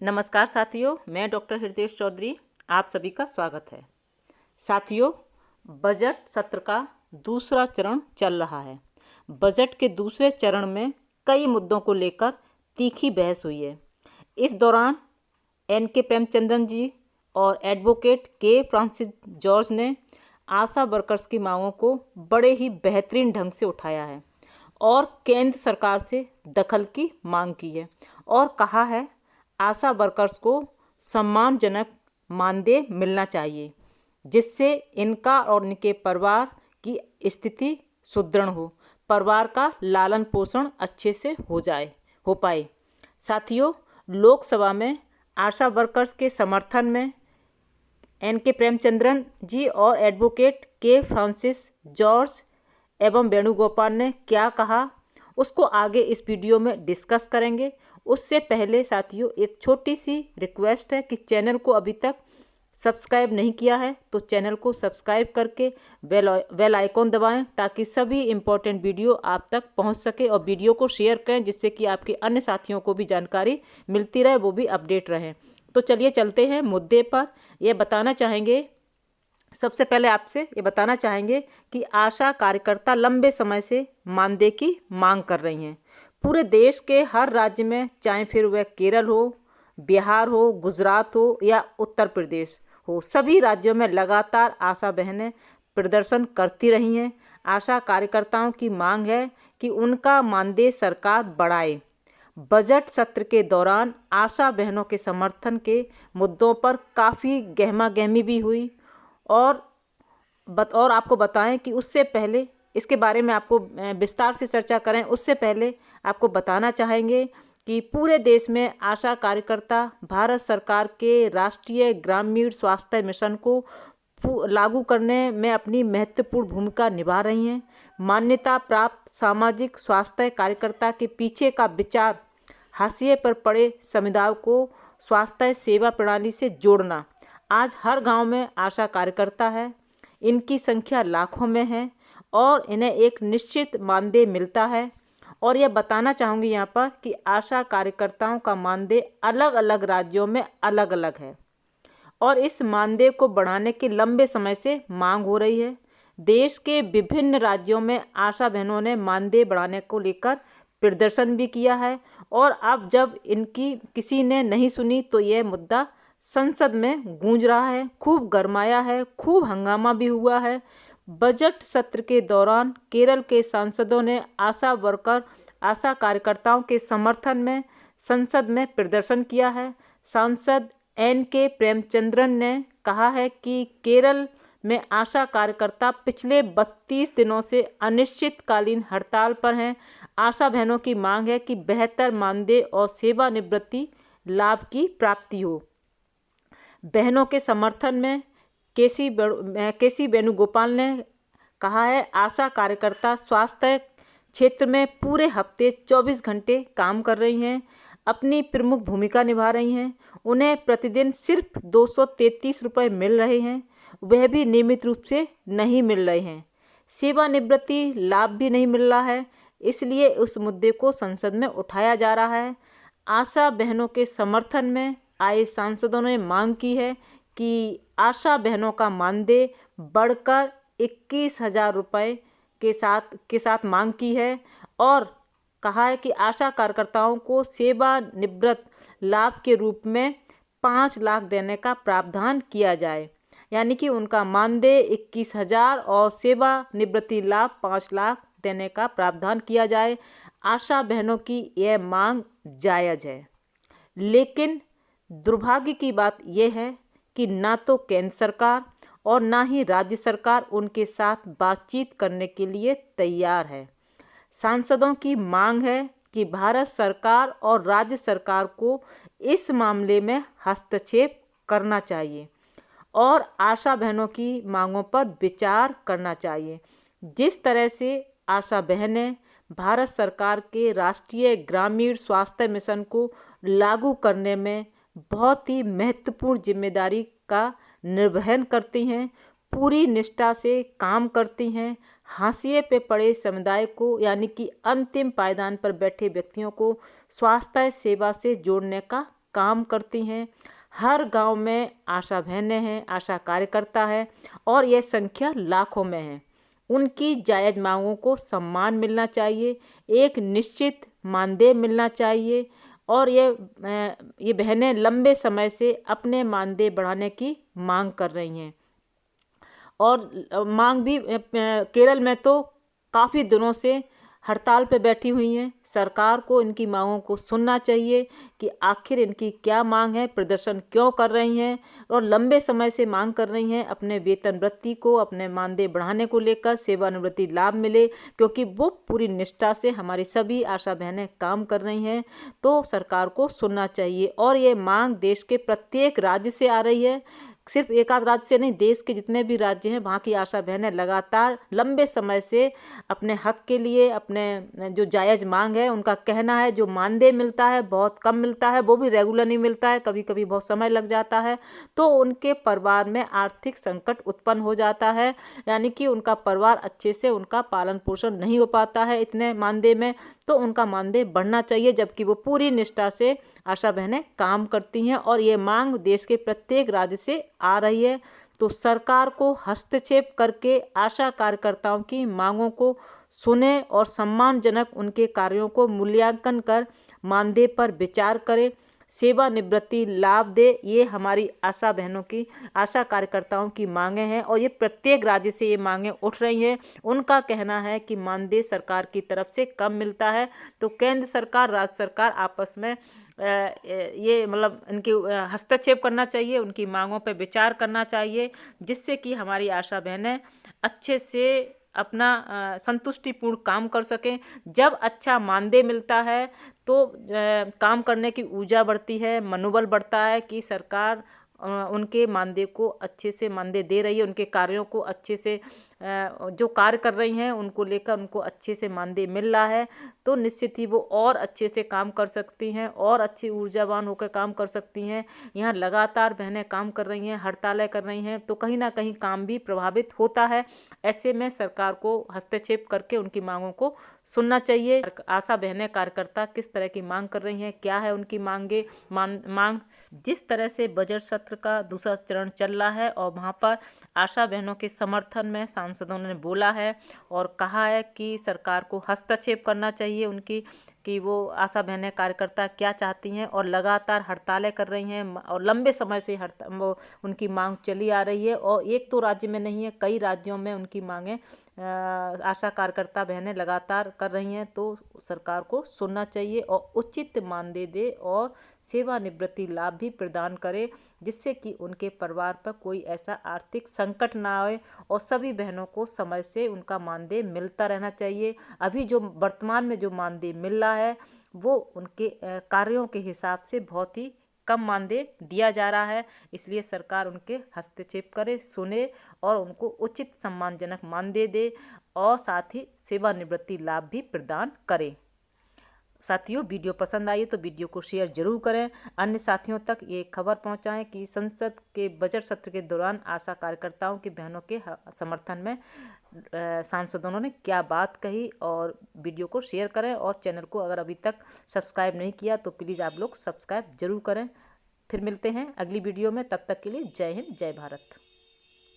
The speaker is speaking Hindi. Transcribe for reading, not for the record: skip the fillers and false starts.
नमस्कार साथियों, मैं डॉक्टर हृदय चौधरी आप सभी का स्वागत है। साथियों, बजट सत्र का दूसरा चरण चल रहा है। बजट के दूसरे चरण में कई मुद्दों को लेकर तीखी बहस हुई है। इस दौरान एन.के. प्रेमचंद्रन जी और एडवोकेट के. फ्रांसिस जॉर्ज ने आशा वर्कर्स की मांगों को बड़े ही बेहतरीन ढंग से उठाया है और केंद्र सरकार से दखल की मांग की है और कहा है आशा वर्कर्स को सम्मानजनक मानदेय मिलना चाहिए, जिससे इनका और इनके परिवार की स्थिति सुदृढ़ हो, परिवार का लालन पोषण अच्छे से हो पाए। साथियों, लोकसभा में आशा वर्कर्स के समर्थन में एन.के. प्रेमचंद्रन जी और एडवोकेट के. फ्रांसिस जॉर्ज एवं वेणुगोपाल ने क्या कहा, उसको आगे इस वीडियो में डिस्कस करेंगे। उससे पहले साथियों, एक छोटी सी रिक्वेस्ट है कि चैनल को अभी तक सब्सक्राइब नहीं किया है तो चैनल को सब्सक्राइब करके बेल आइकॉन दबाएं ताकि सभी इम्पोर्टेंट वीडियो आप तक पहुंच सके और वीडियो को शेयर करें, जिससे कि आपके अन्य साथियों को भी जानकारी मिलती रहे, वो भी अपडेट रहें। तो चलिए चलते हैं मुद्दे पर। सबसे पहले आपसे ये बताना चाहेंगे कि आशा कार्यकर्ता लंबे समय से मानदेय की मांग कर रही हैं। पूरे देश के हर राज्य में, चाहे फिर वह केरल हो, बिहार हो, गुजरात हो या उत्तर प्रदेश हो, सभी राज्यों में लगातार आशा बहनें प्रदर्शन करती रही हैं। आशा कार्यकर्ताओं की मांग है कि उनका मानदेय सरकार बढ़ाए। बजट सत्र के दौरान आशा बहनों के समर्थन के मुद्दों पर काफ़ी गहमागहमी भी हुई और आपको बताएं कि उससे पहले इसके बारे में आपको विस्तार से चर्चा करें, उससे पहले आपको बताना चाहेंगे कि पूरे देश में आशा कार्यकर्ता भारत सरकार के राष्ट्रीय ग्रामीण स्वास्थ्य मिशन को लागू करने में अपनी महत्वपूर्ण भूमिका निभा रही हैं। मान्यता प्राप्त सामाजिक स्वास्थ्य कार्यकर्ता के पीछे का विचार हाशिए पर पड़े समुदाय को स्वास्थ्य सेवा प्रणाली से जोड़ना। आज हर गांव में आशा कार्यकर्ता है, इनकी संख्या लाखों में है और इन्हें एक निश्चित मानदेय मिलता है। और यह बताना चाहूँगी यहाँ पर कि आशा कार्यकर्ताओं का मानदेय अलग अलग राज्यों में अलग अलग है और इस मानदेय को बढ़ाने की लंबे समय से मांग हो रही है। देश के विभिन्न राज्यों में आशा बहनों ने मानदेय बढ़ाने को लेकर प्रदर्शन भी किया है और अब जब इनकी किसी ने नहीं सुनी तो यह मुद्दा संसद में गूंज रहा है, खूब गरमाया है, खूब हंगामा भी हुआ है। बजट सत्र के दौरान केरल के सांसदों ने आशा कार्यकर्ताओं के समर्थन में संसद में प्रदर्शन किया है। सांसद एन.के. प्रेमचंद्रन ने कहा है कि केरल में आशा कार्यकर्ता पिछले 32 दिनों से अनिश्चितकालीन हड़ताल पर हैं। आशा बहनों की मांग है कि बेहतर मानदेय और सेवानिवृत्ति लाभ की प्राप्ति हो। बहनों के समर्थन में के.सी. वेणुगोपाल ने कहा है, आशा कार्यकर्ता स्वास्थ्य क्षेत्र में पूरे हफ्ते 24 घंटे काम कर रही हैं, अपनी प्रमुख भूमिका निभा रही हैं। उन्हें प्रतिदिन सिर्फ 233 रुपये मिल रहे हैं, वह भी नियमित रूप से नहीं मिल रहे हैं। सेवानिवृत्ति लाभ भी नहीं मिल रहा है, इसलिए उस मुद्दे को संसद में उठाया जा रहा है। आशा बहनों के समर्थन में आए सांसदों ने मांग की है कि आशा बहनों का मानदेय बढ़कर 21,000 रुपये के साथ मांग की है और कहा है कि आशा कार्यकर्ताओं को सेवानिवृत्त लाभ के रूप में 5 लाख देने का प्रावधान किया जाए, यानी कि उनका मानदेय 21,000 और सेवानिवृत्ति लाभ 5 लाख देने का प्रावधान किया जाए। आशा बहनों की यह मांग जायज़ है, लेकिन दुर्भाग्य की बात यह है कि ना तो केंद्र सरकार और ना ही राज्य सरकार उनके साथ बातचीत करने के लिए तैयार है। सांसदों की मांग है कि भारत सरकार और राज्य सरकार को इस मामले में हस्तक्षेप करना चाहिए और आशा बहनों की मांगों पर विचार करना चाहिए। जिस तरह से आशा बहनें भारत सरकार के राष्ट्रीय ग्रामीण स्वास्थ्य मिशन को लागू करने में बहुत ही महत्वपूर्ण जिम्मेदारी का निर्वहन करती हैं, पूरी निष्ठा से काम करती हैं, हाशिए पे पड़े समुदाय को यानी कि अंतिम पायदान पर बैठे व्यक्तियों को स्वास्थ्य सेवा से जोड़ने का काम करती हैं। हर गांव में आशा बहनें हैं, आशा कार्यकर्ता हैं और ये संख्या लाखों में है। उनकी जायज़ मांगों को सम्मान मिलना चाहिए, एक निश्चित मानदेय मिलना चाहिए और ये बहनें लंबे समय से अपने मानदेय बढ़ाने की मांग कर रही हैं। और मांग भी केरल में तो काफ़ी दिनों से हड़ताल पे बैठी हुई हैं। सरकार को इनकी मांगों को सुनना चाहिए कि आखिर इनकी क्या मांग है, प्रदर्शन क्यों कर रही हैं और लंबे समय से मांग कर रही हैं अपने वेतन वृद्धि को, अपने मानदेय बढ़ाने को लेकर, सेवानिवृत्ति लाभ मिले, क्योंकि वो पूरी निष्ठा से हमारी सभी आशा बहनें काम कर रही हैं। तो सरकार को सुनना चाहिए और ये मांग देश के प्रत्येक राज्य से आ रही है, सिर्फ एक आध राज्य से नहीं, देश के जितने भी राज्य हैं वहाँ की आशा बहनें लगातार लंबे समय से अपने हक के लिए, अपने जो जायज़ मांग है, उनका कहना है जो मानदेय मिलता है बहुत कम मिलता है, वो भी रेगुलर नहीं मिलता है, कभी कभी बहुत समय लग जाता है, तो उनके परिवार में आर्थिक संकट उत्पन्न हो जाता है, यानी कि उनका परिवार अच्छे से उनका पालन पोषण नहीं हो पाता है इतने मानदेय में। तो उनका मानदेय बढ़ना चाहिए, जबकि वो पूरी निष्ठा से आशा बहनें काम करती हैं और ये मांग देश के प्रत्येक राज्य से आ रही है। तो सरकार को हस्तक्षेप करके आशा कार्यकर्ताओं की मांगों को सुने और सम्मानजनक उनके कार्यों को मूल्यांकन कर मानदेय पर विचार करे, सेवानिवृत्ति लाभ दे। ये हमारी आशा बहनों की, आशा कार्यकर्ताओं की मांगे हैं और ये प्रत्येक राज्य से ये मांगे उठ रही हैं। उनका कहना है कि मानदेय सरकार की तरफ से कम मिलता है, तो केंद्र सरकार, राज्य सरकार आपस में ये मतलब इनके हस्तक्षेप करना चाहिए, उनकी मांगों पर विचार करना चाहिए, जिससे कि हमारी आशा बहनें अच्छे से अपना संतुष्टिपूर्ण काम कर सकें। जब अच्छा मानदेय मिलता है तो काम करने की ऊर्जा बढ़ती है, मनोबल बढ़ता है कि सरकार उनके मानदेय को अच्छे से मानदेय दे रही है, उनके कार्यों को अच्छे से जो कार्य कर रही हैं उनको लेकर उनको अच्छे से मानदेय मिल रहा है, तो निश्चित ही वो और अच्छे से काम कर सकती हैं और अच्छी ऊर्जावान होकर काम कर सकती हैं। यहाँ लगातार बहनें काम कर रही हैं, हड़तालें कर रही हैं, तो कहीं ना कहीं काम भी प्रभावित होता है। ऐसे में सरकार को हस्तक्षेप करके उनकी मांगों को सुनना चाहिए। आशा बहनें कार्यकर्ता किस तरह की मांग कर रही हैं, क्या है उनकी मांग। जिस तरह से बजट सत्र का दूसरा चरण चल रहा है और वहाँ पर आशा बहनों के समर्थन में सांसदों ने बोला है और कहा है कि सरकार को हस्तक्षेप करना चाहिए उनकी, कि वो आशा बहनें कार्यकर्ता क्या चाहती हैं, और लगातार हड़तालें कर रही हैं और लंबे समय से वो उनकी मांग चली आ रही है और एक तो राज्य में नहीं है, कई राज्यों में उनकी मांगें आशा कार्यकर्ता बहनें लगातार कर रही हैं। तो सरकार को सुनना चाहिए और उचित मानदेय दे और सेवानिवृत्ति लाभ भी प्रदान करे, जिससे कि उनके परिवार पर कोई ऐसा आर्थिक संकट ना आए और सभी बहनों को समय से उनका मानदेय मिलता रहना चाहिए। अभी जो वर्तमान में जो मानदेय मिल रहा है वो उनके कार्यों के हिसाब से बहुत ही कम मानदेय दिया जा रहा है, इसलिए सरकार उनके हस्तक्षेप करे, सुने और उनको उचित सम्मानजनक मानदेय दे और साथ ही सेवानिवृत्ति लाभ भी प्रदान करे। साथियों, वीडियो पसंद आई तो वीडियो को शेयर जरूर करें, अन्य साथियों तक ये खबर पहुंचाएं कि संसद के बजट सत्र के दौरान आशा कार्यकर्ताओं की बहनों के समर्थन में सांसदों ने क्या बात कही। और वीडियो को शेयर करें और चैनल को अगर अभी तक सब्सक्राइब नहीं किया तो प्लीज़ आप लोग सब्सक्राइब जरूर करें। फिर मिलते हैं अगली वीडियो में, तब तक के लिए जय हिंद, जय भारत।